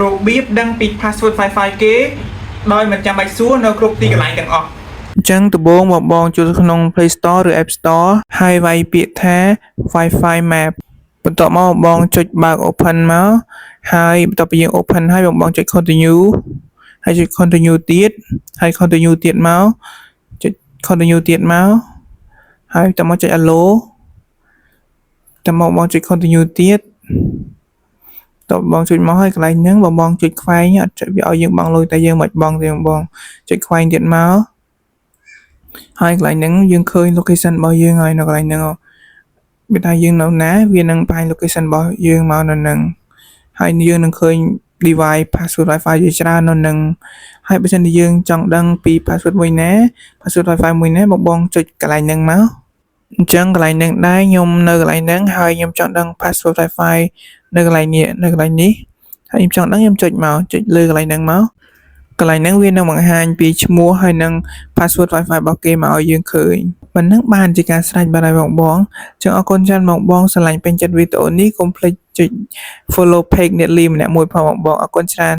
របៀបដឹងពី password Wi-Fi គេដោយមិនចាំបាច់សួរនៅគ្រប់ទីកន្លែងទាំងអស់អញ្ចឹងដំបូងមកបងចូលក្នុង Play Store ឬ App Store ហើយវាយពាក្យថា Wi-Fi Map បន្ទាប់មកបងចុចបើក Open មកហើយបន្ទាប់ពីយើង Open ហើយបងចុច Continue ហើយចុច Continue ទៀតហើយ Continue ទៀតមកចុច Continue ទៀតមកហើយតមកចុច Allow តមកបងចុច Continue ទៀតតបងចុចមកហើយកន្លែងហ្នឹងបងចុចខ្វែងអត់ចុចវាឲ្យយើងបង់លុយតែយើងមិនបង់ទេបងចុចខ្វែងទៀតមកហើយកន្លែងហ្នឹងយើងឃើញ location របស់យើងហើយនៅកន្លែងហ្នឹងវាថាយើងនៅណាវានឹងបង្ហាញ location របស់យើងមកនៅហ្នឹងហើយយើងនឹងឃើញ device password Wi-Fi ជាច្រើននៅហ្នឹងហើយបើសិនជាយើងចង់ដឹងពី password មួយណា password Wi-Fi មួយណាបងចុចកន្លែងហ្នឹងមកអញ្ចឹងកន្លែងហ្នឹងដែរខ្ញុំនៅកន្លែងហ្នឹងហើយខ្ញុំចង់ដឹង password Wi-Fi នៅកន្លែងនេះហើយខ្ញុំចង់ដឹងខ្ញុំចុចមកចុចលើកន្លែងហ្នឹងមកកន្លែងហ្នឹងវានឹងបង្ហាញពីឈ្មោះហើយនឹង password Wi-Fi របស់គេមកឲ្យយើងឃើញប៉ុណ្ណឹងបានជាការស្រេចបាត់ហើយបងអញ្ចឹងអរគុណច្រើនបងស្រឡាញ់ពេញចិត្តវីដេអូនេះកុំភ្លេចចុច follow page Netly ម្នាក់មួយផងបងអរគុណច្រើន